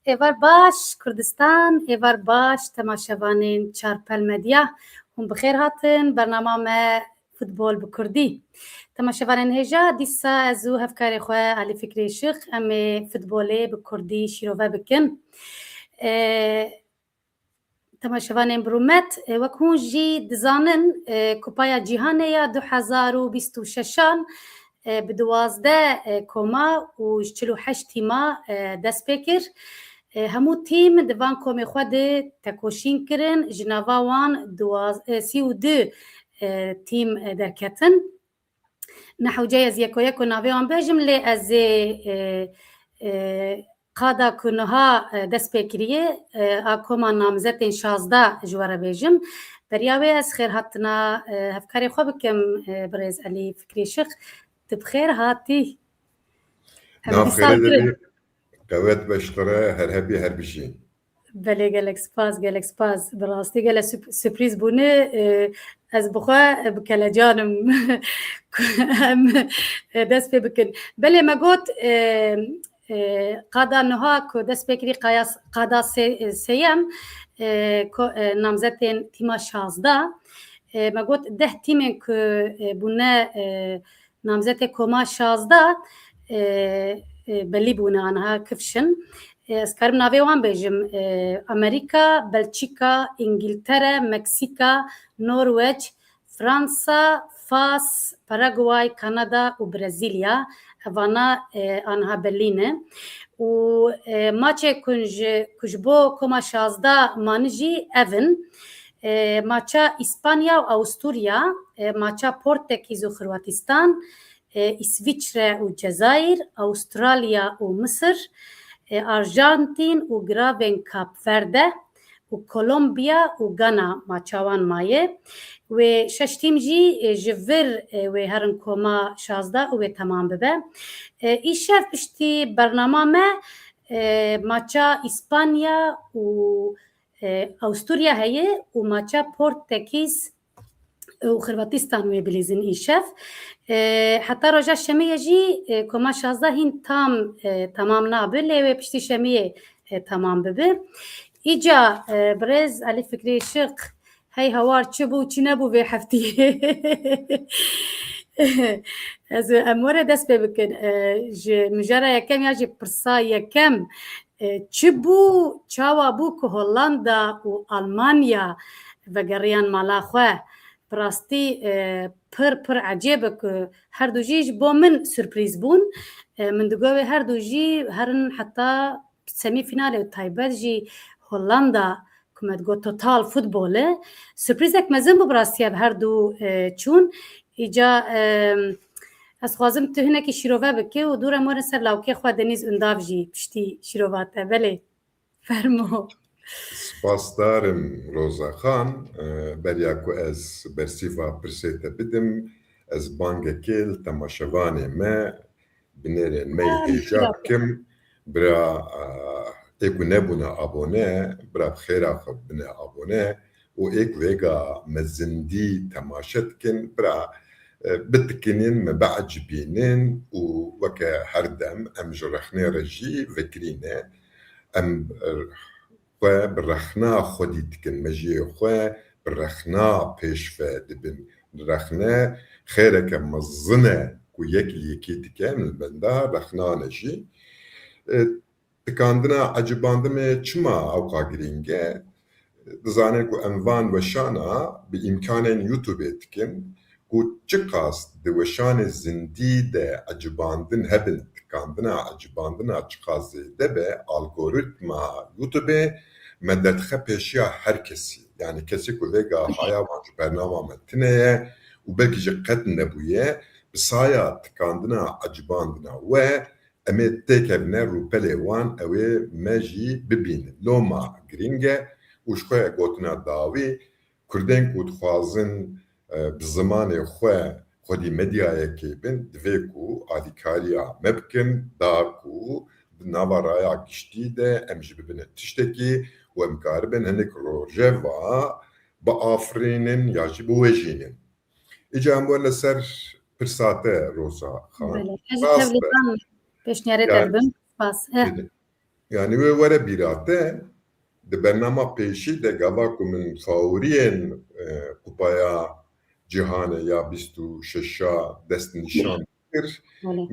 Evar baş Kurdistan, evar baş temaşevanên Çarpel Medya hûn bi xêr hatin bernama me futbol bi Kurdî. Temaşevanên hêja dîsa ez û hevkarê xwe Alî Fikrî Şix em ê futbolê bi Kurdî şîrove bikin. Temaşevanên bi rûmet wek hûn jî dizanin Kupaya Cîhanê ya 2026 bi 12 koma û ji 48 tîma dest pê kir. Hemû tîm di van komê xwe de tekoşîn kirin, ji nava wan 32 tîm derketin. Nehewce ez yekok û navê wan bêjim lê ez ê qada ku niha dest pê kiriye a koma namzetên 16 ji we re bêjim. Beriya wê ez xêr hatina hevkarê xwe bikim birêz Alî Fikrî Şix. Tu bi xêr hatî? Qewet beştire her hebî her bişî. Belê gelek spas gelek spas. Bi rastî gelek sürprîz bûne ez bi xwe bi kelecanim em dest pê bikin. Belê me got qada niha ku dest pê kirî qada sêyem namzetên tîma 16 me got 10 tîmên ku bûne namzetê koma 16 belî bûne aniha kifşin. Ez karim navê wan bêjim: Amerîka, Belçîka, İngiltere, Meksîka, Norweç, Fransa, Fas, Paraguay, Kanada û Brezîlya. Evana aniha belî ne. û maçê ku ji bo koma 16 manî jî evin: maça İspanya û Awstrûya, maça Portekîz û Xorwatistan, İsviçre û Cezayir, Avustralya û Mısır, Arjantin û Giravên Kapverde û Kolombiya û Gana maça wan maye. Wê şeş tîm jî ji vir wê herin koma 16 û wê temam bibe. Îşev piştî bernama me maça İspanya û Awstrûya heye û maça Portekîz û Xorwatistan wê bilîzin îşev. Heta roja şemiyê jî koma 16 hîn tam temam nabe lê wê piştî şemiyê temam bibe. Îca birêz Alî Fikrî Şix hey hewar çi bû çi nebû vê heftiyê? Ez em were dest pê bikin ji mijara yekem ya jî pirsa yekem çi bû çawa bû ku Hollanda û Almanya vegeriyan mala xwe. Bi rastî pir ecêb e ku her du jî ji bo min sürprîz bûn. Min digot wê her du jî herin heta semîfinalê û taybet jî Hollanda ku me digot total futbol e. Sürprîzek mezin bû bi rastî ev her du çûn. Îca ez xwazim tu hinekî şîrove bikî û dûrem werin ser lawkê xwe Denîz Undav jî piştî şîrova te. Belê fermo. Spasdarim Rozaxan, beriya ku ez bersîva pirsê te bidim, ez bangekê li temaşevanê me bi nêrên me hêja bikim. Bira ê ku nebûne abone, bira bi xêra xwe bine abone û ê ku vêga me zindî temaşe dikin, bira bitikinin me beecibînin û weke her dem em ji rexnê re jî vekirîne. Em xwe bi rexna xwedî dikin, mejiyê xwe bi rexna pêşve dibin. Rexne xêreke mezin e ku yekî yekî dike min benda rexnane jî. Tikandina ecibandinê çima ewqa girîng e? Dizanin ku em van weşana bi îmkanên YouTubeê dikin ku çi qas di weşanê zindî de ecibandin hebin. Tikandina ecibandina çi qas zêde be algoritma YouTubeê me derdixe pêşiya her kesî. Yani kesî ku vêga haya wan ji bernama me tune ye û belkî jî qet nebûye, bi saya tikandina ecibandina we em ê têkevine rûpelê wan ew ê me jî bibînin. Loma girîng e û ji xwe gotina dawî Kurdên ku dixwazin bi zimanê xwe xwedî medyayekê bin divê ku alîkariya me bikin da ku di nava raya giştî de em jî bibine tiştekî û em karibin hinek rojeva biafirînin ya jî biwêjînin. Îca em werin li ser pirsa te Rozaxan. Pêşniyarê te dibim. Spas. Yani ve vere birate de bernama peşi de gava ku min favoriyen kupaya cihane ya 26'a dest nişan kir. Öyle.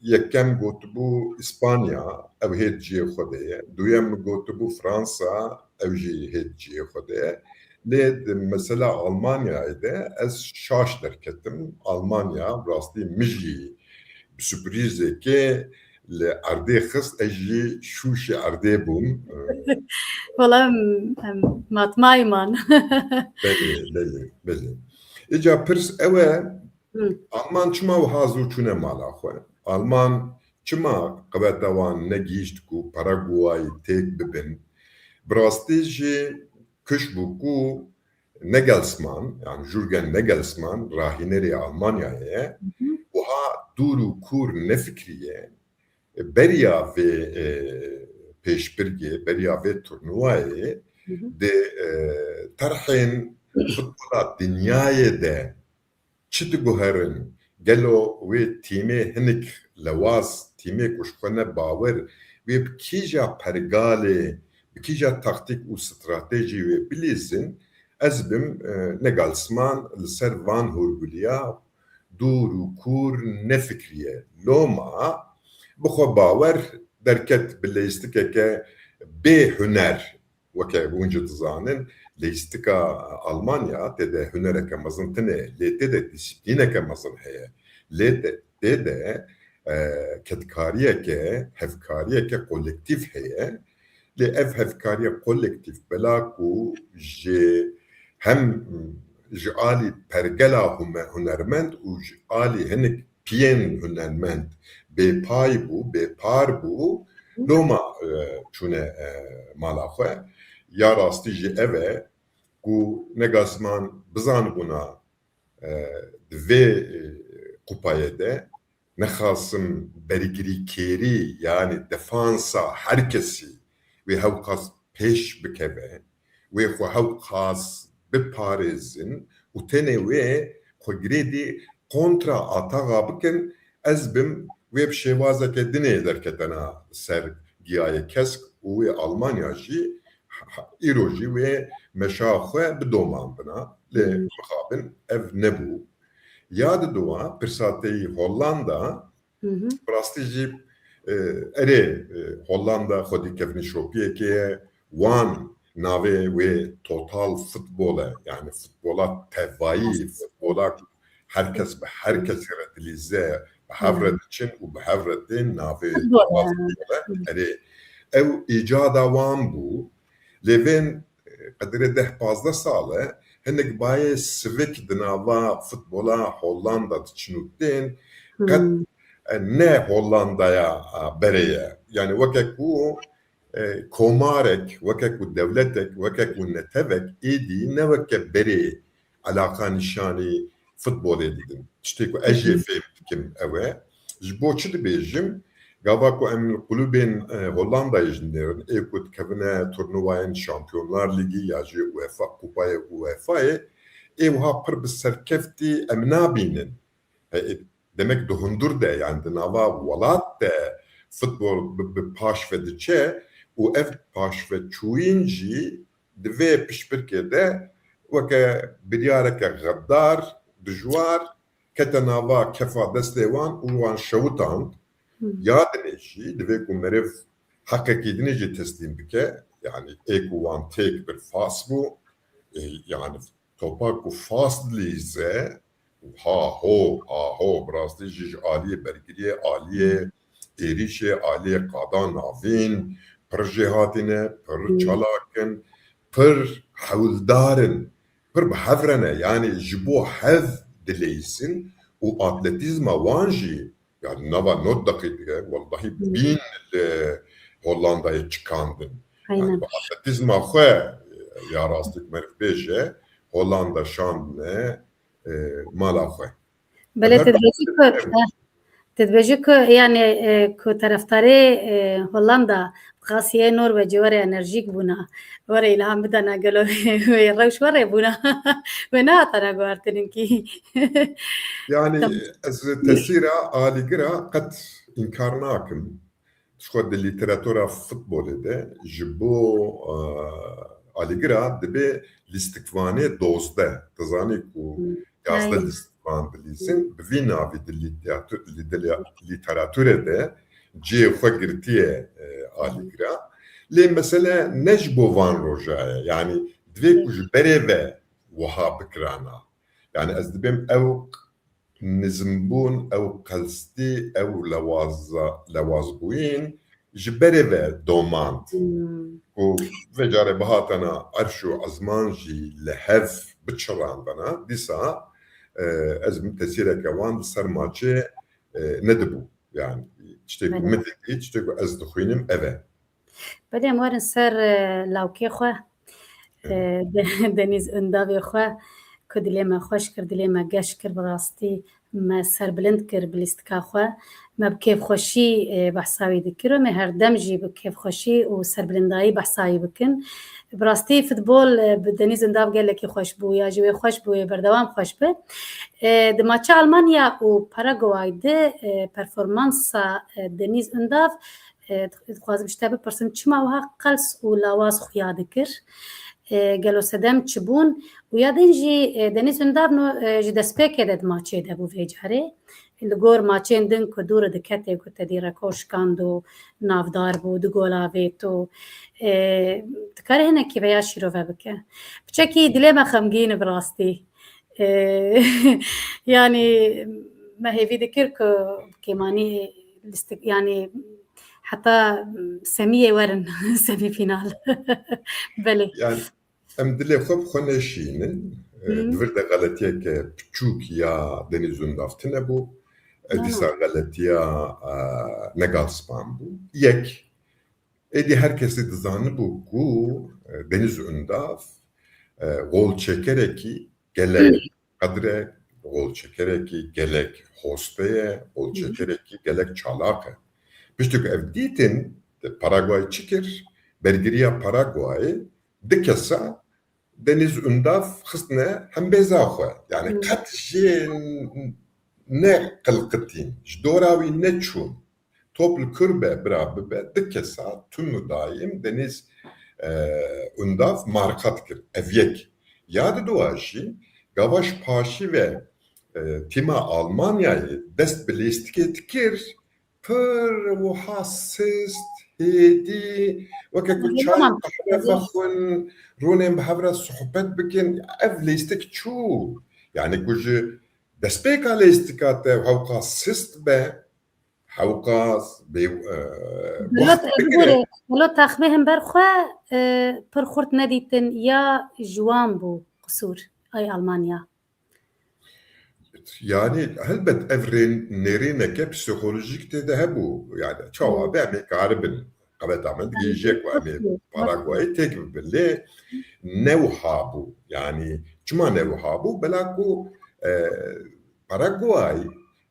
Yekem gotubu İspanya ev hediye xwedeye. Duyem gotubu Fransa ev jî hediye xwedeye. Lê mesela Almanya'da ez şaş derketim. Almanya rastî min jî bi sürprizekê li erdê xist ez jî şûşê erdê bûm. Valla matmayman. Belê. Îca pirs ew e Alman çima wiha zû çûne mala xwe? Alman çima qebeta wan negîşt ku Paraguay têk bibin? Bi rastî jî kiş bû ku Nagelsmann, yani Jürgen Nagelsmann, rahînerê Almanyayê ye, wiha dûr û kûr nefikiriye beriya vê pêşbirgê, beriya vê turnuvayê di terhên futbola dinyayê de çi diguherin gelo wê tîmê hinek lewaz tîmê ku ji xwe ne bawer wê bi kîja pergalê bi kîja taktîk û stratejî wê bilîzin ez bim Nagelsmann li ser van hûrgiliya dûr û kûr nefikiriye loma bi xwe bawer derket bi lêstikeke bê huner weke hûn jî dizanin lêstika Almanya tê de hunereke mezin tune lê tê de dîsîplîneke mezin heye lê tê de ketkariyeke hevkariyeke kolektif heye lê ev hevkariya kolektif bela ku ji hem ji alî pergela hunermend û ji alî hinek piyên hunermend bêpay bû bêpar bû loma çûne mala xwe ya rastî jî ev e ku Nagelsmann bizanibûna di vê kupayê de nexwasim bergirîkêrî yani defansa her kesî wê hewqas pêş bikeve wê xwe hewqas biparêzin û tenê wê xwe girêdî kontra ataxa bikin ez bim wê bi şêwazeke dinê derketena ser giyayê kesk û wê Almanya jî îro jî wê meşa xwe bidomandina lê mixabin ev nebû. Ya didowa pirsateyî Hollanda rastî jî erê Hollanda xwedî kevnî şopiyekê ye wan navê wê total futbol e yani futbola tevayî futbola herkes bi herkesî re dilîze bi hev re diçin û bi hev re tên navê total futbol e erê ew îcada wan bû lê vên qedirê 10-15 sal e hinek bayê sivik di nava futbola Hollanda diçin û tên qet ne Hollandaya bereye yani wekek ku komarek wekek ku devletek wekek ku netevek êdî ne weke berê alaka nîşanî futbolê didin tiştê ku ez jê fêm dikim ew e ji bo çi dibêjim gava ku em kulûbên Hollandayê jî nêrin ê ku dikevine turnuvayên Şampiyonlar Lîgî ya jî UEFA kupayê UEFAyê ê wiha pir bi serkeftî em nabînin demek di hundur de yani di nava welat de futbol bi paş ve diçe û ev paş ve çûyîn jî di vê piştbirkê de weke biryareke xebdar dijwar kete nava kefa destê wan û wan şewitand ya dinê jî divê ku meriv heqekî dinê jî teslîm bike yani ê ku wan têk bir fas bû yani topa ku fas dilîze ha ho birastî jî ji aliyê bergiriyê aliyê êrişê aliyê qada navîn pir jê hatîne pir çalakin pir hewildarin pir bi hev re ne yani ji bo hev dileyîsin û atletîzma wan jî yani nava not daqiqe wallahî bîn li Hollandayê çıkandin yani bi atletîzma xwe ya rastî meriv bêje Hollanda şandine mala xwe. بله تدبیجی که یعنی که طرفداری هولندا خاصیه نروژ وره انرژیک بوده وره الهام بدن گلو روش وره بوده و نه تنها گوارتنین کی yani ez tesira aligira qet inkar nakim شو د لیتراتورا فوتبول ده جبو آلیگرا دبی لیستکوانه دوزده تزانی کو یازده لیستکوان بلیزین بوی ناوی د لیتراتوره ده جی خگرتیه آلیگرا لی مثلا نجبو وان روجای yani دوی کج بره و وها بکرانا yani از دبیم او نزمبون او قلستي او لوازبوين جبري و دوماند و وجاري بهاتنا ارشو ازمانجي لهف بتشراندنا ديسا ازم تسيرك وان سرماچه ندبو يعني تشتكو متكي تشتكو از دخوينم اوه بدي مورن سر لاوكي خو دنيز انداوي خو كدليما خوش كردليما گش كر براستي ما سر بلند كر بليستكا خو ما بكيف خوشي بحثاوي ذكره ما هر دمجي بكيف خوشي وسر بلنداي بحثاوي بكن براستي فوتبول بدنيز انداف قال لك خوش بو يا جوي خوش بو بردوام خوش به د ماتش المانيا و باراغواي ده پرفورمانس دنيز انداف خوازم شتابه پرسن چما وها قلس و لاواز خويا ذكر قالوا سدام تشبون ويادين جي دنيس اندافنو جي دسبيك دد ماتشي دبو فيجاري اللي غور ماتشين دن كدور دكتي كنت ديرا كوش كاندو ناف داربو دو غولا فيتو تكاري هنا كي بيا شيرو فابكا بشكي ديليما خمجين براستي يعني ما هي في ذكرك كيماني يعني حتى سمية ورن سمي فينال بلي يعني ام دلي خب خونشينن دفرد غلطيك بچوك يا دنيزون دافتن ابو ديسا غلطيا نگال سپان بو يك ادي herkesi dizanı bu ku deniz undaf gol çekereki gelek kadre gol çekereki gelek hosteye gol çekereki gelek çalaka piştuk evditin Paraguay çıkır bergiriya Paraguay dikesa deniz undaf xısne hem bezaxı yani kat şey ne kılqıtin jdoravi ne çun toplu kırbe beraber dikesa tüm daim deniz undaf markatkir evyek yadı duaşı gavaş paşi ve tima Almanya'yı dest bilestikir پر وحاسست هدي وكاكو تشاي فخون رونين بحبرة صحبت بكن أفليستك شو يعني كوجي دسبيكا ليستكات وحوقا سيست به حوقا بي لو تاخبهم برخوا برخورت نديتن يا جوان بو قصور أي ألمانيا yani elbet evren nerine psikolojik de bu yani çoğu ben garibin kabet amen diyecek var mı Paraguay tek bile nevha bu yani cuma nevha bu belaku Paraguay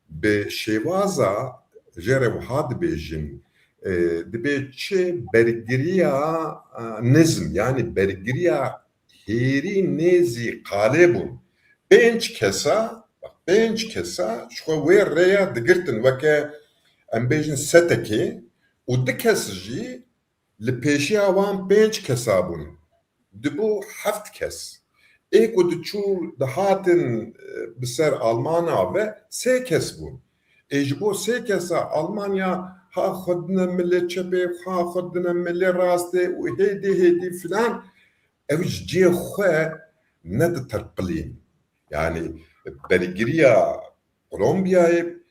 be şevaza jerevhad bejin de çe bergiriya nizm yani bergiriya heri nezi kalebun bench kesa بينج كسا شو وين ريا دقرتن وكا ام بيجن ستكي ودكس جي لبيشي اوان بينج كسابون دبو حفت كس ايكو دتشو دهاتن بسر المانا و سي كس بون ايجبو سي كسا المانيا ها خدنا ملي تشبي ها خدنا ملي راستي وهيدي فلان اوج جي خو ند ترقلين يعني Belgiriya Kolombiya'yı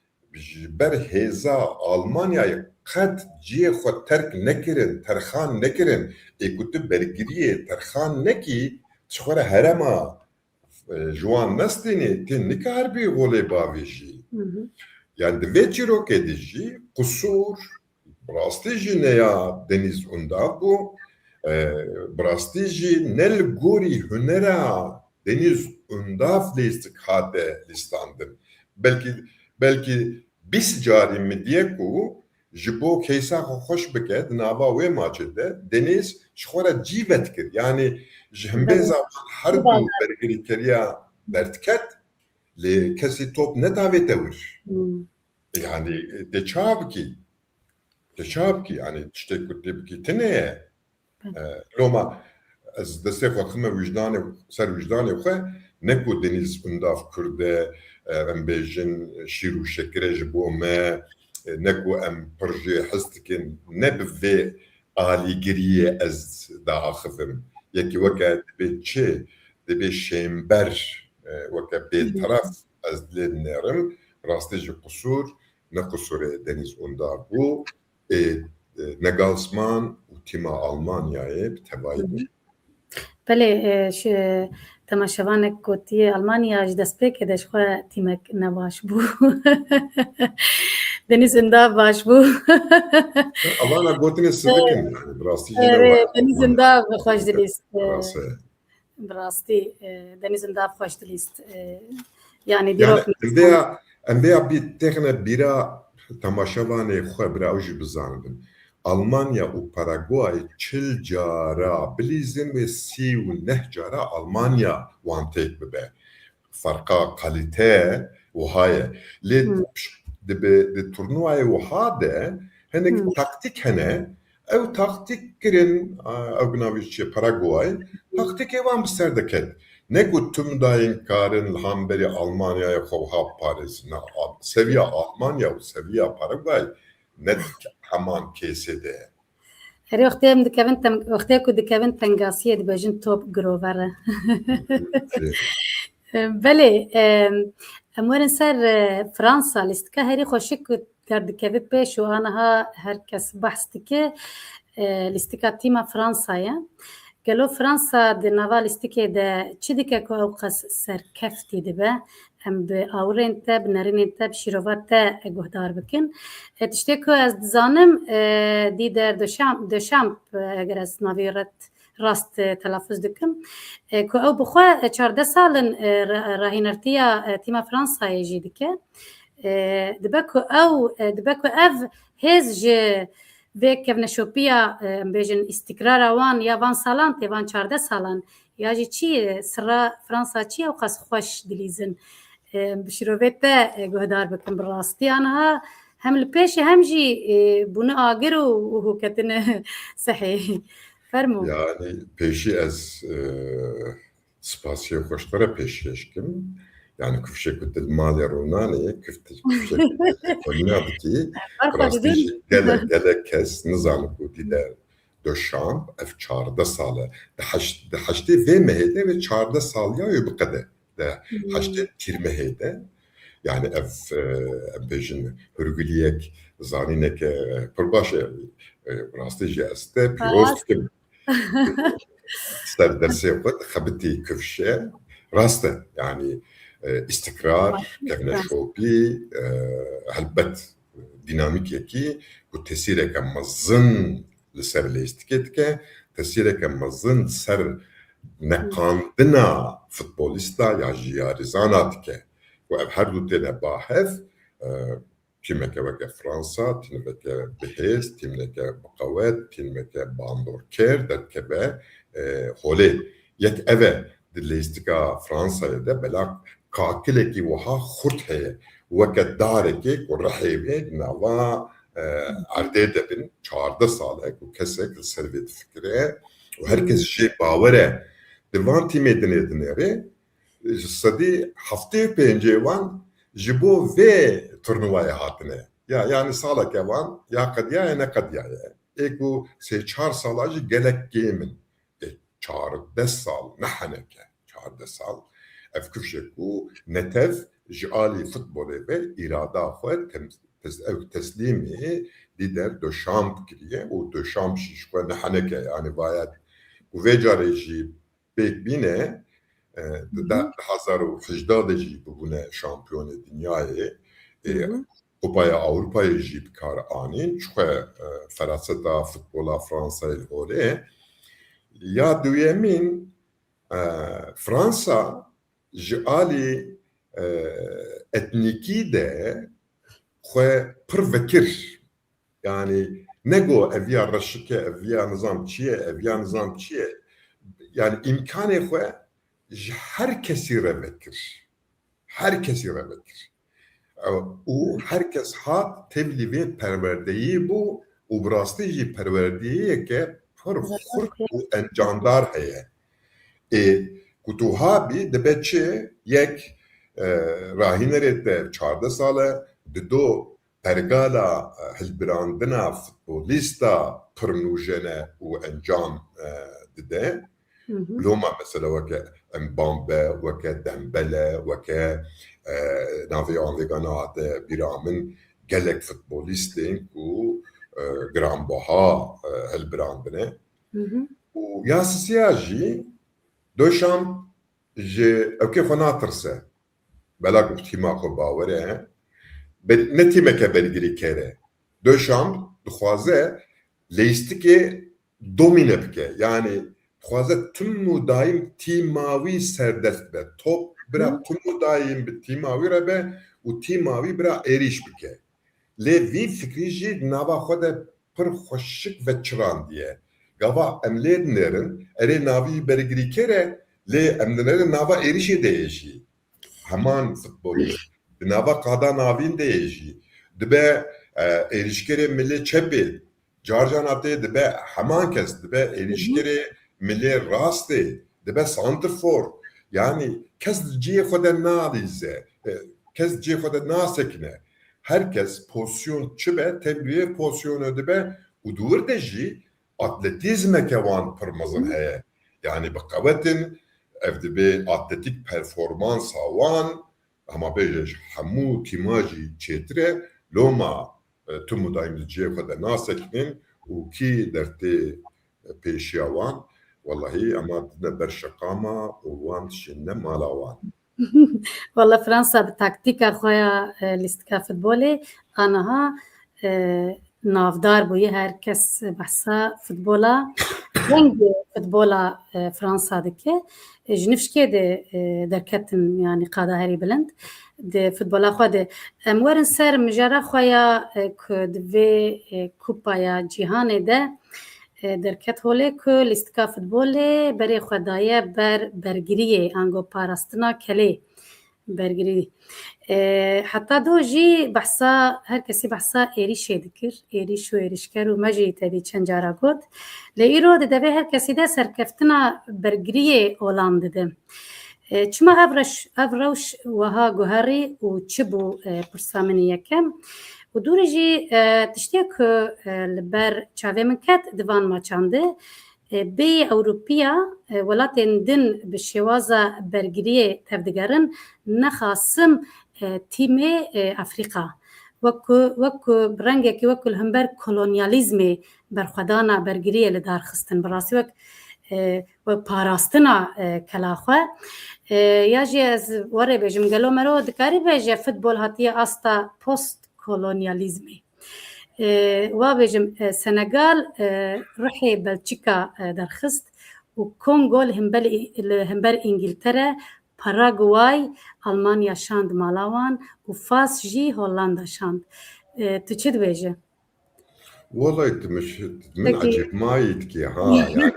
ber heza Almanya'yı qat ciye xo terk nekirin terxan nekirin ekutu Belgiriye terxan neki çxora herema juan nastini tin nikar bi gole baviji yani de vecirok edici kusur brastiji ne ya deniz unda bu brastiji nel gori hünera deniz undaf listik hade listandım. Belki bis cari mi diye ku jibo keysa hoş beket nava ve maçede deniz şora civetkir yani jembe zaman her bu bergeriteriya bertket le kesi top ne davet evir yani de çab ki تشابكي يعني تشتكي تبكي تنية لو ما از دسته خواهمه سر وجداني وخه نکو دنیز انداف کرده ام بیجن شیر و شکره جبو ما نکو ام پرجه حستکن نبوه آلیگریه از دا آخفم یکی وکا دبی چه دبی شیمبر وکا بی طرف از دلید نرم راسته جو قصور نقصور دنیز انداف بو نگالسمان و تیما آلمانیایه بتبایی بود بله تماشاوانك كوتي ألمانيا جدس بيك دش خوا تيمك نباش بو دنيز اندا باش بو أنا قلت السبكن يعني براستي دنيز اندا خوش دليست براستي دنيز اندا خوش دليست يعني ديروك أنبيا بيتخنا بيرا تماشاواني خوا برا أوجي بزاندن Almanya و Paraguay çil cara bilizin ve 39 cara Almanya wan tek bibe. Farka kalite وهاي لي دي تورنواي وهذا هنك تكتيك هنا او تكتيك كرين او بناويش باراغواي تكتيك وان بسردكت نكو تم داين كارن الهامبري ألمانيا يخوها باريس سevia ألمانيا وسevia باراغواي net همان کیسه ده. هری وقتی که دکاون تنگاسیه دی بجن توپ گرووره. بله امورن سر فرانسا لیست که هری خوشی که در دکاوی پیش و آنها هر کس بحث که لیست که تیم فرانسایه. گلو فرانسا در نوا لیست که ده چی دیگه که اوقاس سر کفتی دی به ام به آورین تب نرین تب شیروات گهدار بکن. تشتی که از زانم دی در دوشامپ اگر از نویرت راست تلفظ دکم که او بخوا 14 سالن راهینرتیا تیم فرانسای جیدی که دبکو او هز ج ve kevneşopiya bejin istikrara wan ya van salan te van 14 salan ya ji çi sıra Fransa çi o qas xoş dilizin bişrovete guhdar bikin birasti anha hem li pêşî hem jî bunu agir û hûketine sehî fermû yani pêşî ez spasiye xweştara pêşkêşkim yani kufşek dil malê ronanê kufşek koniyadikî rastî gelek kes nizanim ku dîle doşamp ev 14 sale di heştê vê mehêde ve 14 saliya wê biqede di heştê tîrmehêde yani ev bêjin hûrgiliyek zanîneke pir baş e rastî jî ez te pîroz dikim ser dersê xwe dixebitî kufşe rast e yani استقرار كفنشوبي هلبت ديناميكيكي وتسيرك مزن لسر الاستيكيتكا تسيرك مزن سر نقاندنا فوتبوليستا يا جياريزاناتكا وهر دو تينا باحث تيمك وكا فرنسا تيمك بهيز تيمك بقوات تيمك باندوركير دكبا هولي يك افا دليستيكا فرنسا يدا بلاك قاكلكي وها خرط هي وكداركي ورحيبي نوا عرديده بن 14 سالك وكسك السرفيت فكره وهركز شيء باوره ديفانتي ميدنيدنري صدي هفتي بنجيوان جبو في تورنواي هاتنه يعني سالك يوان يا قد يا انا قد يا ايكو سي 4 سالاجي gelek جيمن 14 سال نحنك 14 سال افكشكو نتف جالي فوتبول ve irada xwe teslimi lider do şamp kiriye o do şamp şişko nehaneke yani bayat bu vecareji pek bine da 2018 jî bûne şampiyonê dinyayê Kupaya Avrupayê jî bi kar anîn çixwe feraseta futbola Fransayê holê ya duyemîn Fransa ji alî etnikî de xwe pir vekir yani nego eviya reşike eviya nizam çiye eviya nizam çiye yani imkanê xwe ji herkesî re vekir herkesî re vekir û herkes hat tevlî vê perwerdeyî bû و براستی جی پروردیه که پر خورد و انجاندار هیه کتوها بی دبه چه یک راهینره ده 14 ساله دو پرگالا هلبراندنا فوتبولیستا پرنوژنه و انجام دده لوما مثلا وكا مبامبا وكا دمبلا وكا نافي انفيغانات بيرامن قالك فوتبوليستين و جرام بوها هالبراندنا ويا سياجي دوشام جي اوكي فناترسه بلاك بتيماكو باوره نتي مكا بلغري كره دوشام دخوازه ليستيكي دومينه بكه يعني خوازه تم دایم تیماوی سردست به توپ برا تم دایم به تیماوی را به و تیماوی برا ایریش بکه لی وی فکری جی نوا خود پر خوشک و چران دیه گاوا املید نرن اری ناوی برگری کره لی امدنر نوا ایریشی دیشی همان فوتبولیست نوا قادا ناوین دیشی دبه ایریشکره ملی چپی جارجان آتی دبه همان کس دبه ایریشکره ملی راسته دبه سانترفور yani kes ciye khoda nadize kes ciye khoda nasekne herkes pozisyon çıbe tebliğe pozisyon ödebe udur deji atletizme kevan pırmazın heye yani bakavetin evde be atletik performans havan ama bejej hamu timaji çetre loma tüm daim ciye khoda naseknin u ki derte peşiyavan والله اما بدنا برشقامه ووان شنه مالاوان والله فرنسا بتاكتيكا خويا ليستكا فوتبولي انها نافدار بوي هر کس بحثا فوتبولا رنگ فوتبولا فرنسا دكه جنفشكي دي دركتن يعني قاده هري بلند دي فوتبولا خو دي امورن سر مجرا خويا كدوي كوبا يا جهان ده درکت هوله که لیستکا فوتبوله برای خدایه برگریه انگو پاراستنا کلی برگری حتی دو جی بحثا هر کسی بحثا ایریش دکر ایریش و ایریشکر و مجی تدی چند جارا گود لیرو ده هر کسی ده سرکفتنا برگریه اولام ده چما افروش وها گوهری و چبو پرسامنی یکم و دورجی تشتیه که لبر چاوه من کت دوان ماچانده بی اوروپیا ولاتین دن به شوازه برگریه تفدگرن نخاسم تیم افریقا وکو برنگه که وکو همبر کلونیالیزمی برخدانا برگریه لدار خستن براسی و پاراستنا کلاخوه یا جی از وره بجم گلو مرو دکاری بجه فوتبول هاتیه استا پست kolonyalizmi. و بجم سنغال رحي بلجيكا درخست و كونغو همبر انجلترا باراغواي المانيا شاند مالاوان و فاس جي هولندا شاند تو چه دويجه؟ والله انت مش من عجب ما يتكي ها يعني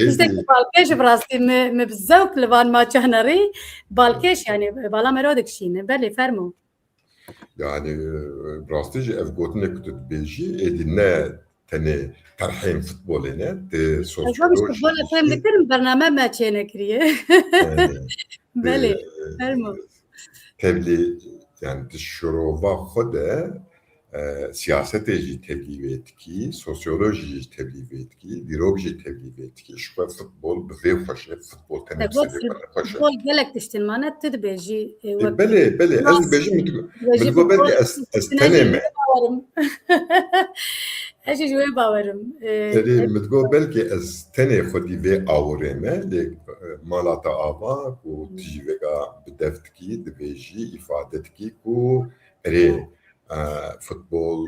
اشتكي بالكيش براستي مبزوك لبان ما جهنري بالكيش يعني بالا مرودك شين بلي فرمو يعني براستيجي اف قوتنا كنت بيجي ادينا تاني ترحيم فوتبولينا تي سوسيولوجي فهم بكرم برنامج ما تشينا كريه بله فرمو تبلي يعني تشروفا خده siyaset jî tebliğ etki, sosyoloji jî tebliğ etki, dîrok jî tebliğ etki. Şu futbol bi vê xweş e, futbol tenê bi sedê xweş e. Futbol gelek tiştin mane tu dibêjî. Belê, ez dibêjim min digo belkî ez tenê me. Ez jî ji wê bawerim. Min digo belkî ez tenê xwedî vê awirê me, lê mala te ava ku tu jî vêga bi dev dikî, dibêjî îfade dikî ku erê futbol,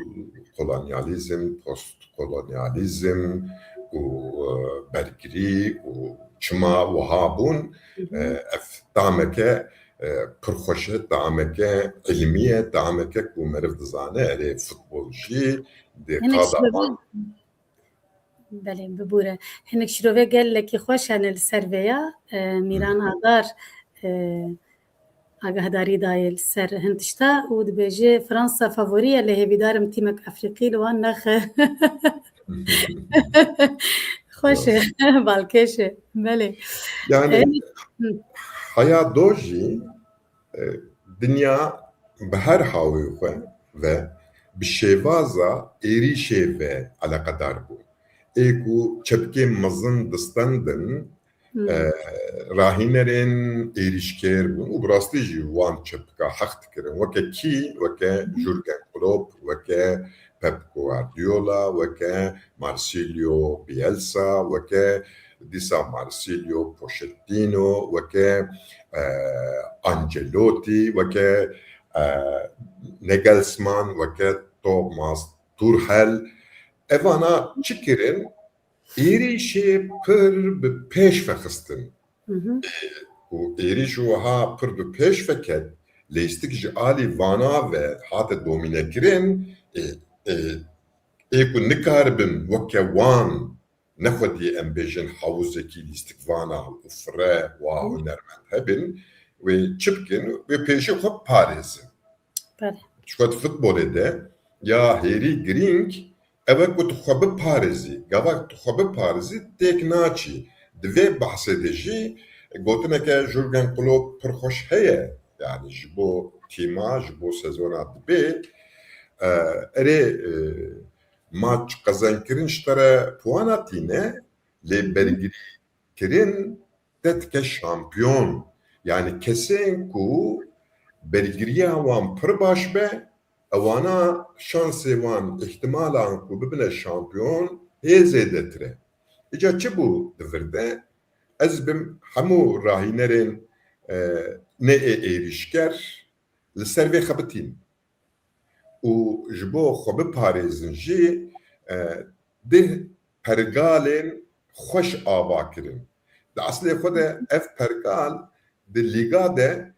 kolonyalizm, postkolonyalizm و برگری و چما و هابون دامکه پرخوشه دامکه علمیه دامکه که مرف دزانه اره فوتبولجی دی قادمان بله ببوره هنک شروع گل لکی خوش هنل سرویا میران آدار آگاهداری دایل سر هندشتا و دبیجه فرانسا فاوریه لهوی دارم تیمک افریقی لوان نخه خوشه بالکشه بله Yani haya doji dünya به هر حاوی خو و به شێوازە ێریشێ ve alakadar bû. Êku çepkê mezin distendin rahînerên êrîşkêr bûn û bi rastî jî wan çepka heq dikirin. Weke kî, weke Jürgen Klopp, weke Pep Guardiola, weke Marsilio Bielsa, weke dîsa Marsilio Pochettino, weke Ancelotti, weke Nagelsmann, weke Thomas Tuchel. Evana çikirin êrîşê pir bi pêş vexistin. û êrîş wiha pir bi pêş veket lêstik ji alî vana ve hate domînekirin êku nikaribin weke wan nexwedî em bêjin hewzekî lîstik vana û fire wa hunermend hebin wê çi bikin wê pêşî xwe parêzin. Çiqet futbolê de ya hêrî girîng ev ku tu xwe biparêzî, gavak tu xwe biparêzî têk naçî. Di vê behsê de jî gotineke Jürgen Klopp pir xweş heye. Yani ji bo tîma, ji bo sezona dibê erê maç qezenkirin ji tere puana tîne lê bergirîkirin te dike şampiyon. Yani kesên ku bergiriya wan pir baş be ewana şansê wan ihtimalan ku bibine şampiyon hê zêdetir e. Îca çi bû di vir de ez bim hemû rahînerên ne êrîşker li ser vê xwe bitîn û ji bo xwe biparêzin jî dih pergalên xweş ava kirin. Di eslê xwe de ev pergal di lîga de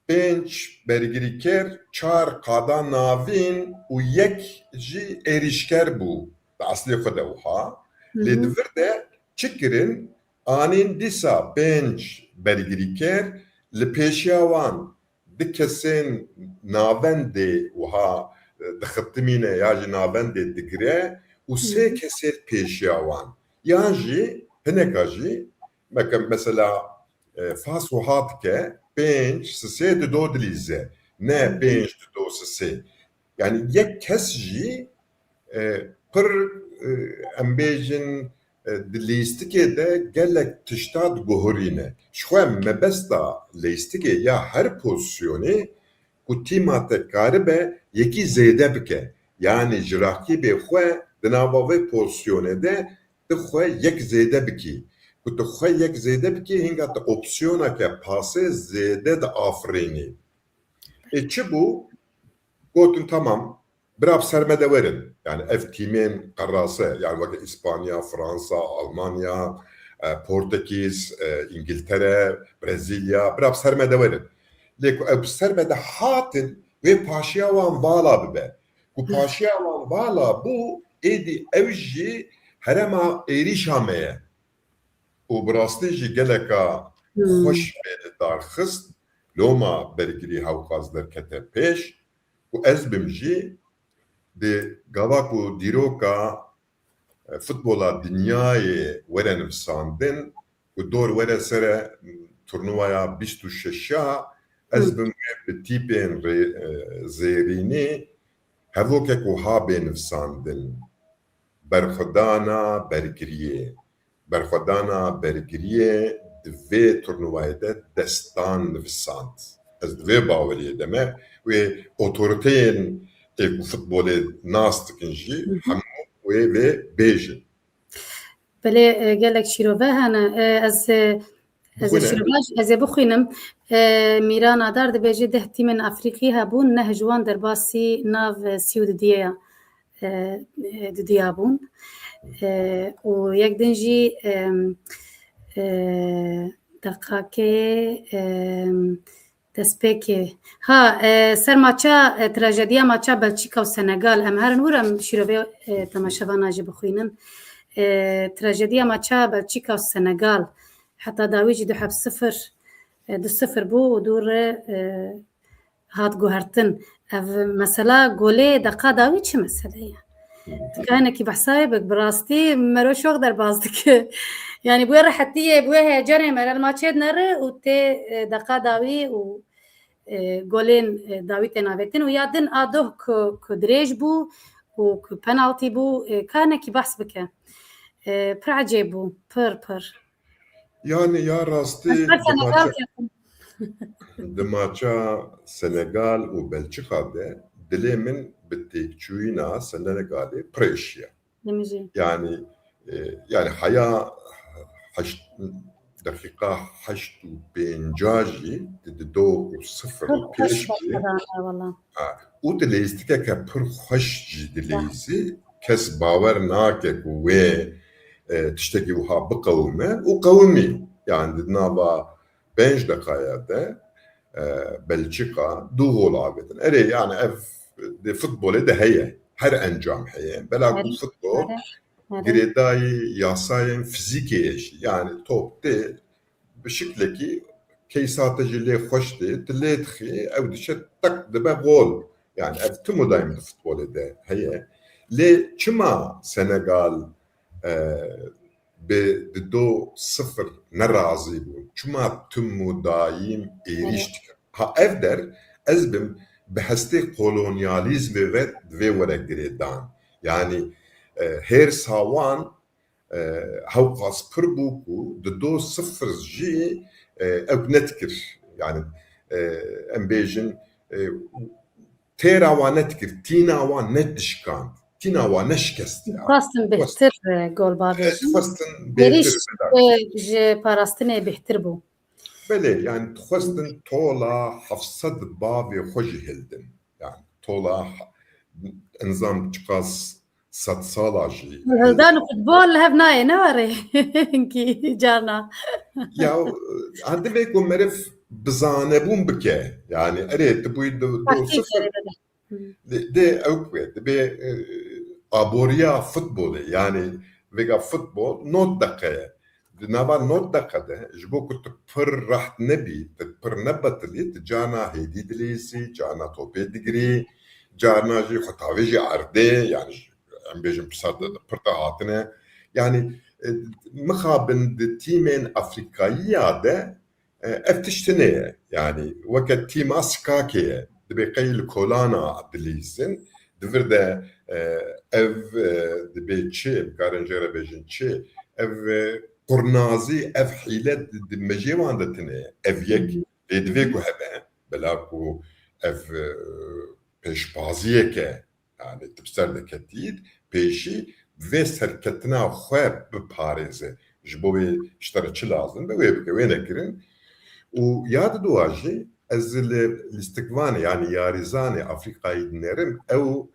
5 bergirîker, 4 qada navîn û yek jî êrîşker bû. Di eslê xwe de wiha. Lê di vir de çi kirin anîn dîsa 5 bergirîker li pêşiya wan di kesên navendê wiha dixetimîne ya jî navendê digire û 3 kesê pêşiya wan. Yan jî hineka jî mesela Fas wiha dike 5 sisê dido dilîze ne 5 dido sisê. Yani yek kes jî pir em bêjin di lîstikê de gelek tişta diguhirîne. Ji xwe mebesta lîstikê ya her pozisyonê ku tîma te karibe yekî zêde bike. Yani ji rakîbê xwe di nava vê pozisyonê de tu xwe yek zêde bikî. Ku tu xwe yek zêde bikî hinga te opsiyoneke pasê zêde de afirînî. Çi bû? Gotin tamam birav ser me de werin. Yani ev tîmên qerase yani weke İspanya, Fransa, Almanya, Portekîz, İngiltere, Brezilya birav ser me de werin. Lê ku ew ser me de hatin wê paşiya wan vala bibe. Ku paşiya wan vala bû êdî ew jî herema êrîşa me ye. û bi rastî jî geleka xweş pê darxist loma bergirî hewqaz derkete pêş û ez bim jî di gava ku dîroka futbola dinyayê were nivîsandin û dor were sere turnuvaya 26 ez bim bi tîpên zêrînî hevokek wiha bê nivîsandin berxwedana bergiriyê. Berxwedana bergiriyê di vê turnuvayê de destan nivîsand. Ez di vê baweriyê de me wê otoriteyên ku futbolê nas dikin jî hemû wê vê bêjin. Belê gelek şîrove hene ez ê bixwînim Mîran Adar dibêje 10 tîmên Efrîqî hebûn neh ji wan derbasî nav sî û didiya bûn û yek din jî deqakê destpêkê ser maça trajediya maça Belçîka û Senegal em herin wir em şîrovê temaşevana jî bixwînin trajediya maça Belçîka û Senegal heta dawî jî 2-0 دو صفر بو و دور هات گوهرتن اف مثلا گوله دقا داوی چه مسئله yani تكاينة كي بحسايبك براستي مرو شوق در بازدك يعني بويا راحتية بويا جري مرة الماتشات نرى وتي دقا داوي و جولين داوي تنافتن ويادن آدوه كدريج بو وكبنالتي بو كان كي بحس بك برعجب بو بر Yani ya rastı demaça Senegal و Belçika'da dilemin bittikçüyüna Senegal'i preşya. Yani yani haya 8 dakika 8:50 peş o dileyistike ke pır hoş dileyisi kes baver nake ku ve tişteki uha bu kavme o kavmi yani naba 5 dakikaya da Belçika du gol abedin. Ere yani ev de futbolu da heye her encam heye. Bela bu futbol giredayı yasayın fiziki eşi yani top de bir şekilde ki keysateciliği hoş değil diletxi ev dişe tak dibe gol yani ev tüm daim de futbolu da heye. Le çima Senegal به 2-0 نرازی بود چما تم مدایم ایریشت ها اف در از بم به هسته kolonyalizm ve vere giredan yani her savan havqas pır buku 2-0 ji ev netkir yani embejin tera wa netkir tina wa netişkan tina wa neşkest ya خواستن بهتر گل باوی بریش جه پاراستنه بهتر بو بله yani خواستن tola hafsad bavi hoş hildin yani tola enzam çıkas sat salajı هلدان futbol هف ناي نواري انكي جانا ya hadi ve kumerif bizanebun bike yani evet bu de avkve de aboriya futbolu yani vega futbol not dakika naba not dakikada jibo kut pır rahat nebi pır nebatli cana hedi dilisi cana tope digri cana ji xataveji arde yani embejim pisat pırta hatine yani mıhabın timen Afrika'ya da eftiştine yani vakat tima skake de qeyl kolana dilisin devir de ev de çi karıncara bejin çi ev kurnazi ev hile de mejevan da tine ev yek edve ku hebe belaku ev peşbaziye ke yani tipser de ketid peşi ve serketine xwe biparêze ji bo wê iştera çi lazim be wê bike wê nekirin û yad dua jî ez li lîstikvanê yani yarizanê Afrikayê dinerim ew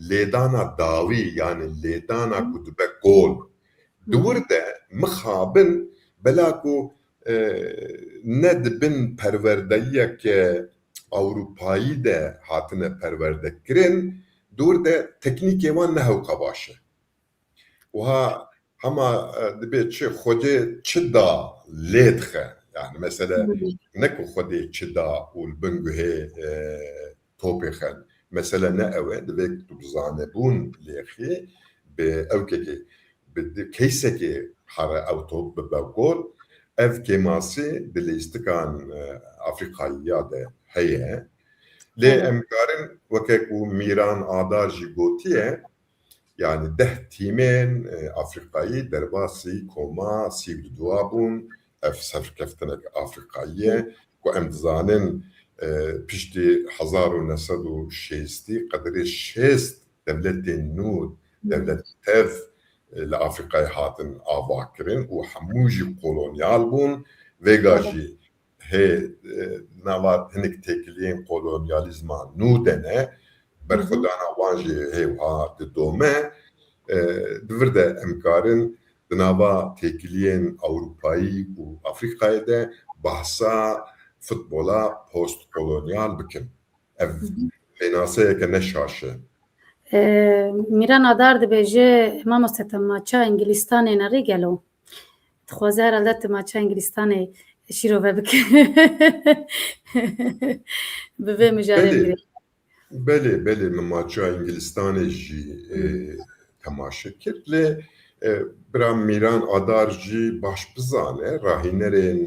lêdana dawî yani lêdana ku dibe gol diwir de mixabin bela ku ne dibin perwerdeyiyeke Avrupayî de hatine perwerdekirin diwir de teknîkê wan ne hewqa baş e وها هما دبي شيء خدي شدا ليدخه يعني مثلا نكو خدي شدا والبنجه توبيخن مثلا نأوي دبي تبزانبون ليخي بأوكي بدي كيسكي حرا أو توب بقول أف كيماسي دليستكان أفريقيا ده هي لأمكارن وكيكو ميران آدار جيبوتيه yani timen Afrika'yı derbasi koma sivduabun ev seferkeftenek Afrika'yı ku em dizanin pişti 1960 kadri 6 devletin nû devlet tev li Afrika'yı hatin avakirin û hemû jî kolonyal bûn vêga jî hê nava hinek tekiliyên kolonyalizma nû dene berxudana wan jî hêwha didome divir de emkarin di nava tekiliyên Avrupayî û Afrikayê de bahsa futbola postkolonyal bikin ev pênaseyeke neşaş e Miran Adar dibêje mamosteta maça Ingilistanê nerê gelo dixwaze herhalde ti maça Ingilistanê شیرۆڤە بکە ببێ مژارێ بله بگرێ بله من ماچا انگلستان جی تماشا کرد لی برا میران آدار جی باش بزانه راهینرین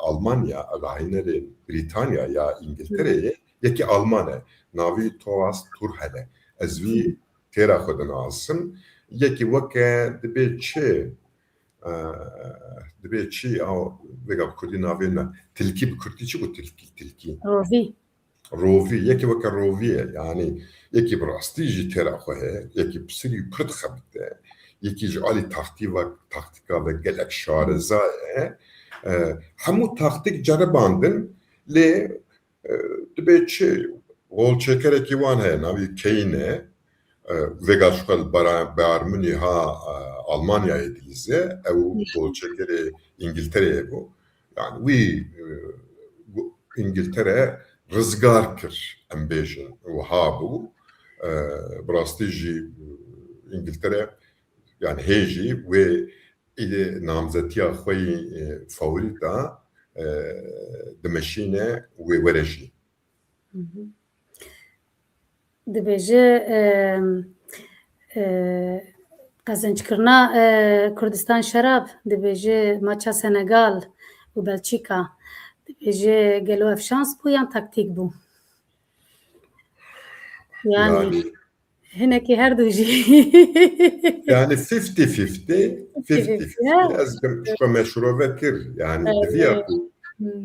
آلمانیا راهینرین بریتانیا یا انگلتره یکی آلمانه ناوی تواس تورهله از وی تیرا خودن آسم یکی وکه دبی چی او وگا کردی ناوی نه تلکی بکردی چی بود تلکی ڕۆڤی روفي يكي وكا روفية يعني يكي براستي جي تيرا خوهي يكي بسري برد خبته يكي جعلي تاكتيكا وقلق شارزاية همو تاكتيك جرباندن لي دبي چه غول چكره كيوان هي ناوي كينه وگا شوال بارمني ها ألمانيا يدليزه او غول چكره انجلترا بو يعني وي انجلترا رزگار کر ام بیشن و هابو براستی جی انگلتره yani هیجی و ایده نامزدی خوی فوریتا دمشینه و ورشی دبێژە قەزنجکردنا کوردستان شەراب دەبێژێ ماچا سەنەگال و بەلچیکا دەبێژێ گەلۆ ئەف شانس بوو یان تاکتیک بوو yani هینێکی هەردووژی yani 50-50 az şu meşrove kir yani diviya ku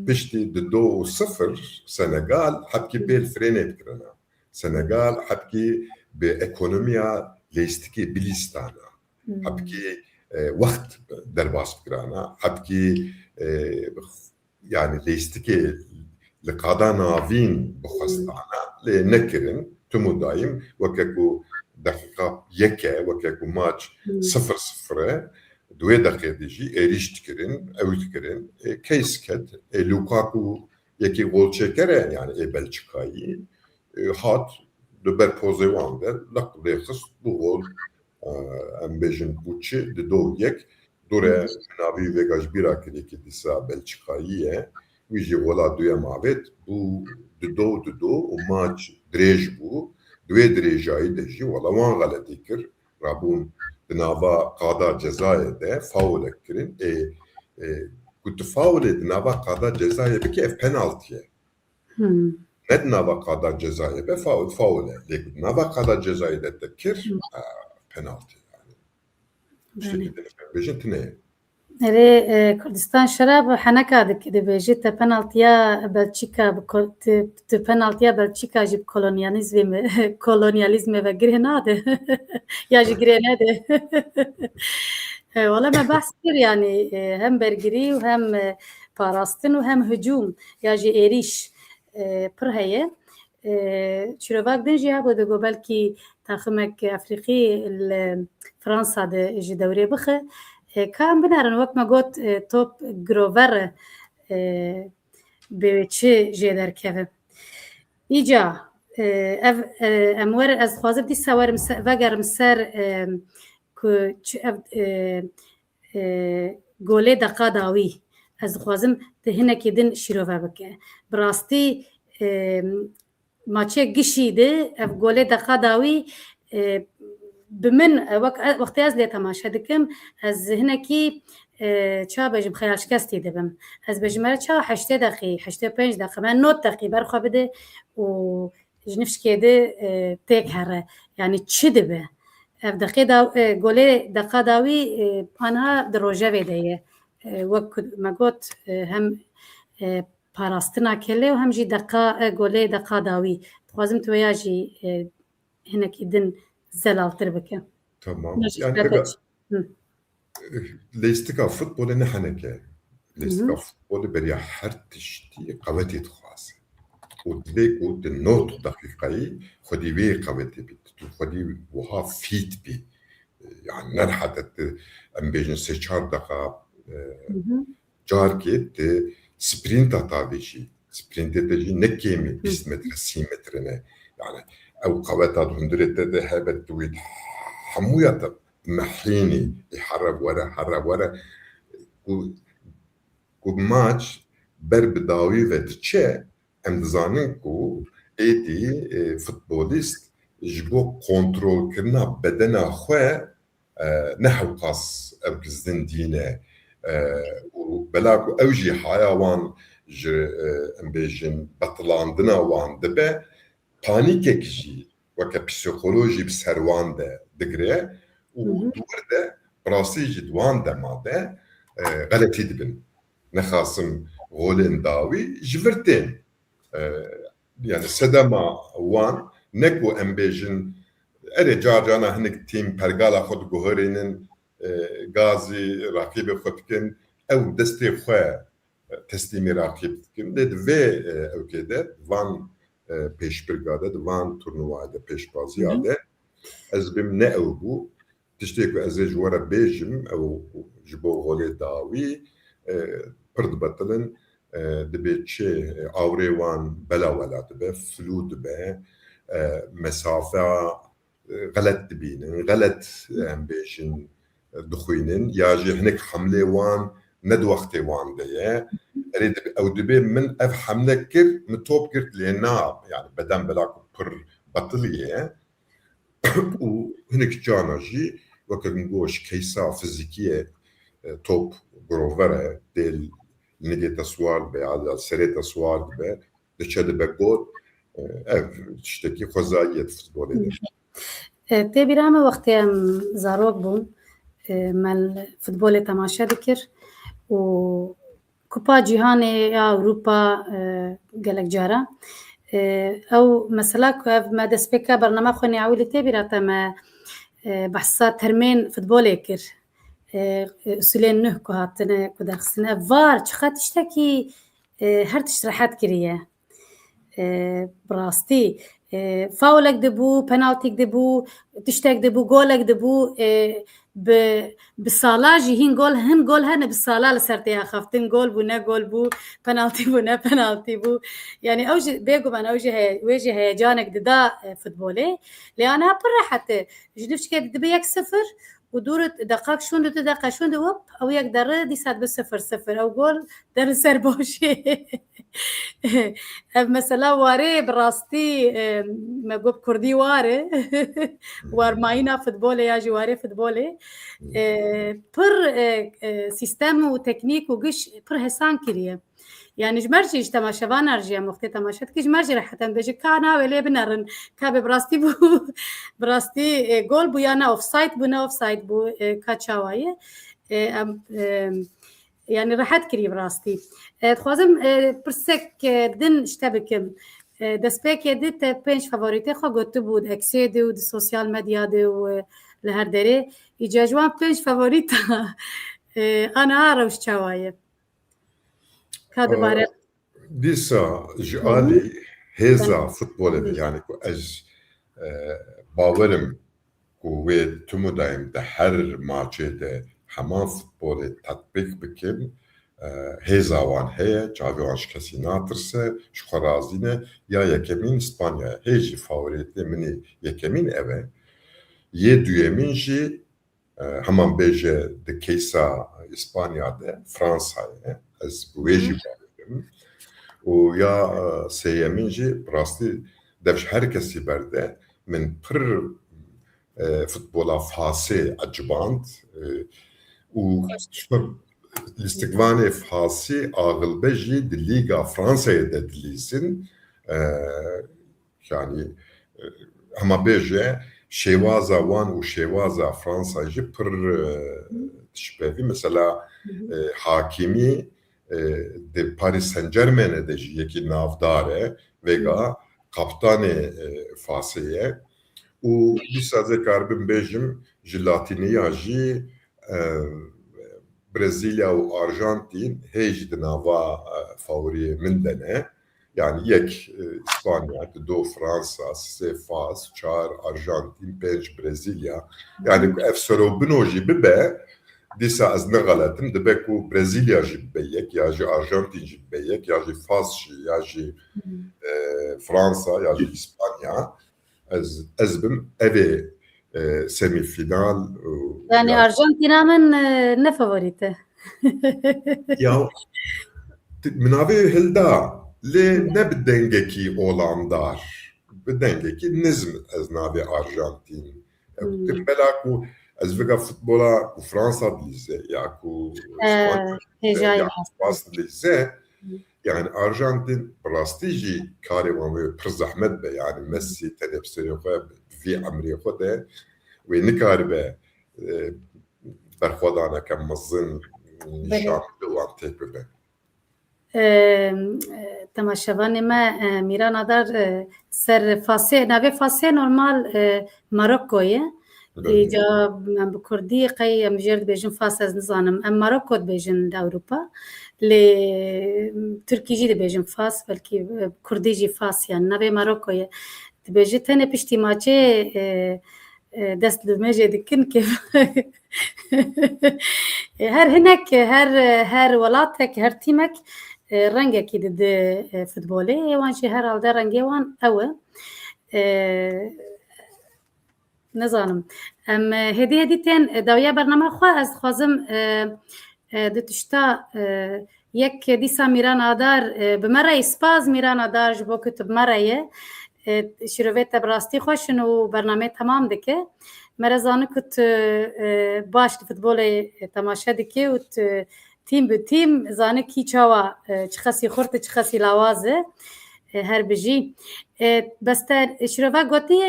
pişti de 2-0 Senegal hapki bel frene bitirana Senegal hapki be ekonomiya leistiki bilistana hapki vakt derbas bitirana hapki yani leistiki لقادا نافين بخستانا لنكرن تمو دايم وكاكو دقيقة يكا وكاكو ماتش 0-0 دوي دقيقة ديجي إيريش تكرن أو تكرن كيس كت لوكاكو يكي غول شكرا يعني بلجيكاي هات دبر بوزي واندر لقب ليخص بو غول ام بيجن بوتشي دو يك دوره نابي فيغاج بيرا كي ديسا بلجيكاي ویژه ولا دوی ماوت بو دو و ماچ دریج بو دوی دریجایی دجی ولا وان غلطی کر رابون دناوا قادا جزایه ده فاول کرن كنت فاول دناوا قادا جزایه بکی اف penaltıye ne dناوا قادا جزایه به فاول لیکن دناوا قادا جزایه ده کر penaltı yani işte bejin tine ئەرێ کوردستان شەراب حەنەکا دەبێژێت تە پەناڵتیا بەلچیکا پەناڵتیا بەلچیکا ژی کۆلۆنیالیزمێ بە گرێ نادێ یا ژی گرێ نەدێ وەڵام me behs kir yanî hem bergirî û hem parastin û hem hicûm ya jî êrîş pir heye çîrovak din jî hebû digot belkî taximek Efrîqî li Fransa de ji dewrê bixe کام بنارن وەک me got top girover bê çi jê derkeve îca ev em werin ez dixwazim dîsa vegerim ser ku ev golê deqa dawî ez dixwazim di hinekê din şîrove bike bi rastî maçê gişî di ev golê deqa dawî bi min wextê ez lê temaşe dikim ez hinekî çawa bêjim xeyalşikestî dibim ez bêjim mere çawa 8 deqî 85 deqî me 9 deqî berxwe bide û ji nifşkê de têk here yanî çi dibe ev golê deqa dawî anha di rojevê de ye wek me got hem parastina kelê û hem jî golê deqa dawî dixwazim tu ya jî hinekî din zelaltır bike. Tamam. Yani leistika futbolu ne haneke? Leistika futbolu beriya her tişti kaveti txas. O dilek o de not dakikayı xudi ve kaveti bit. Tu xudi buha fit bi. Yani nerhadet em bejin 3-4 dakika car ket sprint atavici. Sprint edici ne kemi 20 metre 30 metre ne. Yani او قواتات هندرت ده هبت دويت حموية محيني يحرب ورا ku maç ber bi dawî ve diçe em dizanin ku êdî futbolîst ji bo kontrolkirina bedena xwe ne hewqas ev zindîne û bela ku ew jî haya wan ji em bêjin betilandina wan dibe panîkek jî weke psîkolojî bi ser wan de digire û wir de rastî jî di wan dema de geletî dibin. Nexasim golên dawî ji vir tên. Yani sedema wan ne ku em bêjin erê carcana hinek tîm pergala xwe diguherînin gazî rakîbê xwe dikin ew destê xwe teslîmê rakîb dikin lê di vê ewkê de van pêşbirga de di van turnuvayê de pêşbaziya de ez bim ne ew bû tiştê ku ez ê ji we re bêjim ew ji bo golê dawî pir dibetilin dibe çê awrê wan bela wela dibe flû dibe mesafeya gelet dibînin gelet em bêjin dixwînin ya jî hinek hemlê wan ne di wextê wan de ye erê ew dibe min ev hemle kir min top girt lê na yani beden bela ku pir betilî ye û hinek cana jî weke min goş keysa fizîkî top girovere dêl nigê te swar be ya serê te swar dibe diçe dibe got ev tiştekî xwezayî futbolê de. Tê bîra me wextê em zarok bûn me futbolê temaşe dikir û Kupa Cîhanê ya Ewropa gelek cara ew mesela ku ev me destpêka bername xwe nêawî li tê bîra te me behsa termên futbolê kir usulên nûh ku hatine ku derxistine ev var çiqet tiştekî her tişt rehet kiriye bi rastî faulek dibû penaltîk dibû tiştek dibû golek dibû bi sala jî hîn gol hin gol hene bi sala li ser tê xeftin gol bû ne gol bû penaltî bû ne penaltî bû yani ew jî bêguman ew jî heye wê jî heyecanek dida futbolê lê aniha pir rehet e ji nûçikê dibe 1-0 û dûr deqek şûn du deqe şûn de hop ew yek derre dîsa dibe 0-0 ew gol derin ser boşê ev mesela warê bi rastî me got Kurdî war e warmayîna futbolê ya jî warê futbolê pir sîstem û teknîk û giş pir hesan kiriye yani ji mer jî ji temaşevanan jî em wextê temaşe dikir ji mer jî rehet em bêje ka navê lê binerin ka bê bi rastî bû bi rastî gol bû ya ne offside bû ne offside bû ka çawaye em yani rehet kiriye bi rastî dixwazim pirsek din ji te bikim destpêkê di te pênc favorîtê xwe gotibû di eksê de û di sosyal medya de û li her derê îca ji wan pênc favorîta aniha rewş çawa ye ka dibare dîsa ji alî hêza futbolê de yani ku ez bawerim ku wê timo dayim de her maçê de heman futbolê tetbîk bikim hêza wan heye çavê wan ji kesî natirse ji xwe razî ne ya yekemîn İspanyaya hê jî favorîtê min ê yekemîn ev e yê duyemîn jî heman bêje di keysa İspanya de Fransayê ez bi wê jî bawerim û ya sêyemîn jî rastî dev ji her kesî berde min pir futbola fasê eciband û Listikvanê fasî axilbe jî di Lîga Fransayê de dilîzin yani hema bêje şêwaza wan û şêwaza Fransa jî pir tişbevî mesela Hakîmî di Paris Saint-Germainê de jî yekî navdar e vêga kaptanê fasê ye û dîsa zê karibim bêjim ji Latîniya jî Brezilya û Arjantin hê jî di nava favoriyê min de ne yani yek İspanya, do Fransa, sê Fas, çar Arjantin, pênc Brezilya yani ev serobino jî bibe dîsa ez nexeletim dibe ku Brezilya jî bibe yek ya jî Arjantin jî bibe yek ya jî Fas jî ya jî Fransa ya jî İspanya ez bim evê semîfinal yani Arjantina min ne favorîte Ya منابع هلدا لی نه بدنگکی اولامدار بدنگکی نظم از نابی آرژانتین تیم بلاکو از وگا فوتبولا کو فرانسا دلیزه یا کو اسپانیا هجای یا باس دلیزه yani Arjantin راستیجی کاری وامه پر زحمت به yani مسی تلفسری خو فی امری خو ده و نکار به برخوادانه کم مزن نشان دوام تک به تماشاوان ما میران دار سر فاسه نوی فاسه نورمال ماروکویه جا من بکردی قی مجرد بیجن فاس از نزانم ام ماروکو بیجن اروپا لی ترکی جی بیجن فاس بلکی کردی جی فاس yani نوی ماروکویه بیجی تنه پشتی ماچه دست دمجه دکن که هر هناك هر ولاتك هر تيمك رنگه کی د فوتبالی وان شي هر او د رنگي وان او نظام ام هدي تن داویا برنامه خو از خوازم د تشتا یک دیسا میران آدار بمره اسپاز میران آدار جبو کتب مره شروعت براستی خوشن و برنامه تمام دکه مرزانه کت باش فوتبال تماشا دکه و تیم به تیم زانه کی چاوا چخسی خورت چخسی لوازه هر بجی بستر شروع گوتی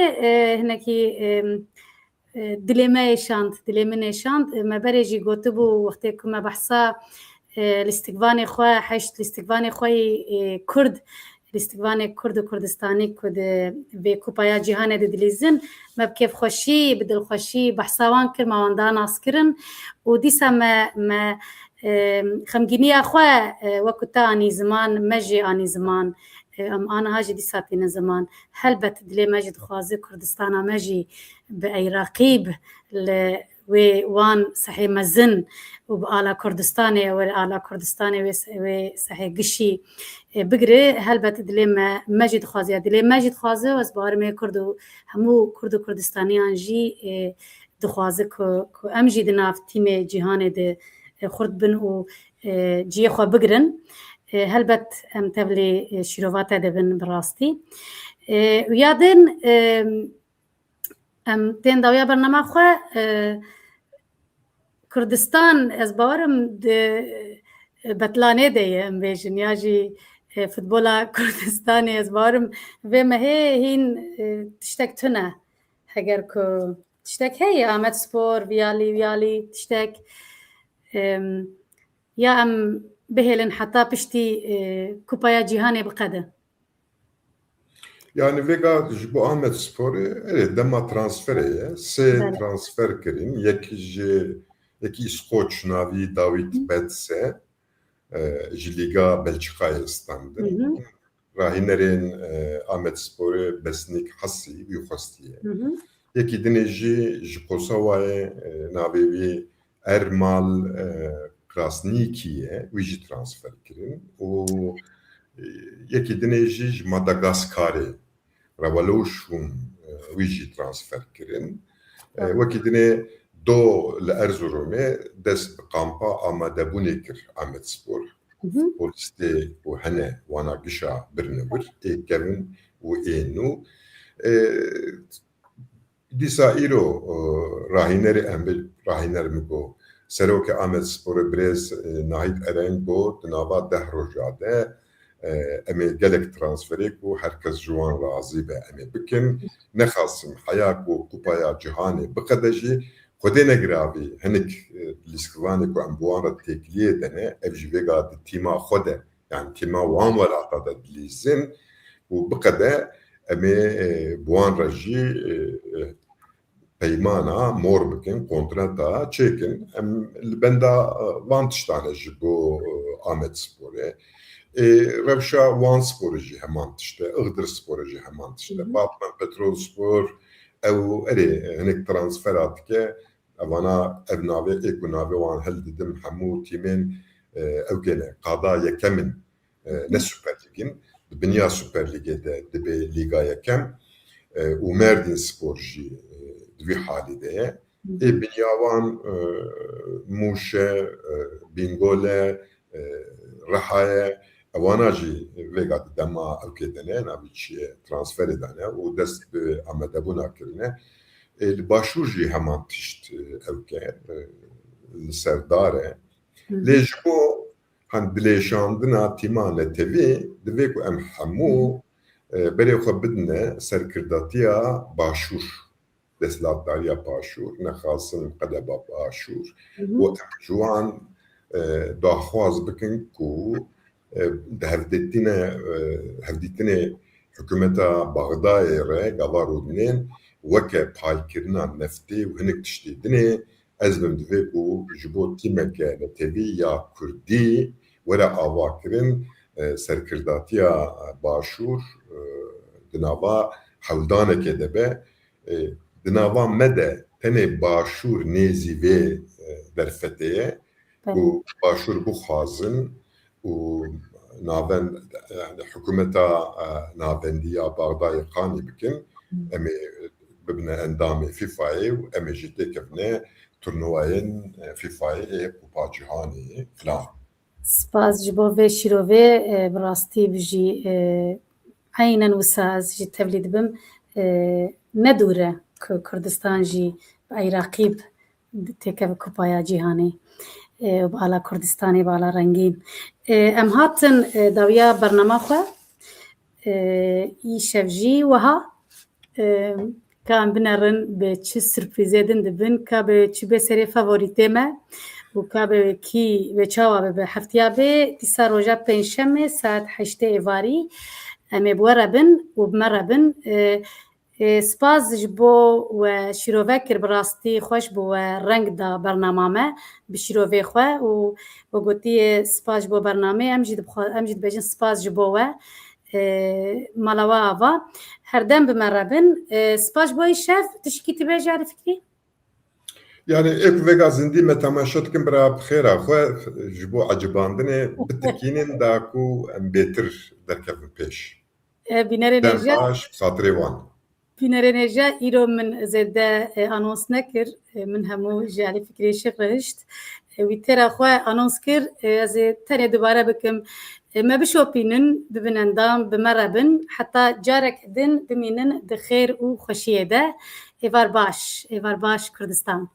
هنکی دلیمه نشاند ما برجی گوته بو وقتی که ما بحثا الاستقبال خو حشت الاستقبال خوی کرد الاستقبال کرد و کردستانی کد به کوپایا جهان دلیزن ما بکیف خوشی بدل خوشی بحثاوان کر ما وندان اسکرن و دیسا ما خمگینی اخوه وقتا آنی زمان مجی آنی زمان أنا هاجي دي ساتين زمان هلبت دلي مجد خوازي كردستانا مجي بأي رقيب وان صحي مزن وبآلا كردستاني وآلا كردستاني وصحي قشي بقري هلبت دلي مجد خوازي دلي مجد خوازي وزبار مي كردو همو كردو كردستانيان جي دخوازي كو أمجي دناف تيمي جيهاني دي خرد بن و جي خوا بقرن هلبت ام تبلی شروعات دبن براستی و یادن ام تین داویا برنامه خو کردستان از باورم بطلانه دیه ام بیشن یاجی فوتبولا کردستانی از باورم و مهی هین تشتک تنه اگر که تشتک هی آمد سپور ویالی تشتک یا ام بهلن حتى بشتي كوبايا جيهاني بقدة يعني فيجا جبو أحمد سبوري دما ترانسفيرية سي ترانسفير كرين يكي سكوتش نافي داويد بيتسي جليغا بلجيكا استاندن راهي نرين أحمد سبوري بسنيك حسي بيخستيه يكي دنيجي جبوساواي نافي ارمال Krasniki'ye viji transfer kirin. O yeki dinejij Madagaskar'e Ravaluşun viji transfer kirin. Veki dine do le Erzurum'e des kampa amade bunekir Ahmet Spor. Poliste o hene wana gişa birnevir. Kevin o enu. Disa iro rahineri embil rahiner mi go سروک آمد سپور برز نهید ارنگ بود نابا 10 روزاده امی گلک ترانسفری کو هر کس جوان راضی به امی بکن نخواستم حیا کو کوپایا جهانی بقدجی خودی نگراوی هنک لیسکوانی کو امبوان را تکلیه دنه افجیوگا تیما خوده yani تیما وان ولا تا دلیزن و بقده امی بوان رجی peymana mor bikin, kontrata çekin. Ben de vantıştane bu Ahmet Spor'e. Revşa Van Spor'u hemen işte, Iğdır Spor'u hemen işte. Batman Petrol Spor, ev henek transfer atke, evana evnavi, ekonavi van hel dedim hamu timin ev gene kada yekemin ne Süper Lig'in, Dünya Süper Lig'de dibe liga yekem, u Merdin Spor'u دوی حالی ده بنیاوان موشه بینگوله رحایه اوانا جی وگا دما اوکیدنه نبی چیه ترانسفر دانه و دست به آمده بونا کرنه الباشور جی همان تشت اوکه سرداره لیجبو هن دلیشاندنا تیمان تیوی دوی کو ام همو بری خو بدنه سرکرداتیا باشور دستلاتداریا باشور نخاسن قدبا باشور و ام جوان داخواز بکن کو هفدیتنه حکومتا بغدای ره گوارودنین وکه پایکرنا نفتی و هنک تشتیدنه از بم دوی کو جبو تیمکه نتوی یا کردی ولا آواکرین سرکرداتیا باشور دناوا حولدانه که دبه دناوا مده تنه باشور نیزیوه در فتیه و باشور بخوازن و ناوند حکومتا ناوندیا بغدای قانی بکن امی ببنه اندام فیفایی و امی جیده کبنه تورنواین فیفایی کوپا جهانی فلان سپاس جبو و شیروه براستی بجی عینن وساز جی تولید بم ندوره که کردستان جی ای رقیب تکه کوپایا جهانی و بالا کردستانی بالا رنگین ام هاتن داویا برنامه خو ای شفجی وها کام بنرن به چه سرپریزه دن دبن که به چه به سری فاوریته ما و که به کی به چاوا به هفتیا به دیسا روزا پنجشنبه ساعت 8 ایواری ام بوربن و بمربن سپاس جبو و شیروه کر براستی خوش بو رنگ دا برنامه به شیروه خو و گوتی سپاس جبو برنامه امجد بجن سپاس جبو و مالوا آوا هر دم بمربن سپاس بوی شف تشکیتی بجاری فکری؟ يعني اك فيغا زندي متماشات كم برا بخير اخو جبو عجباندنه بتكينن داكو ام بيتر دركب بيش بینر نجا باش خاطري وان بینر نجا ایرو من زده آنونس نکر من همو جاری فکری شغلشت ویتر اخو آنونس کر از تاني دوباره بكم ما بشوبينن ببنندام بمربن حتى جارك دن بمينن دخير وخشيه ده ايفار باش كردستان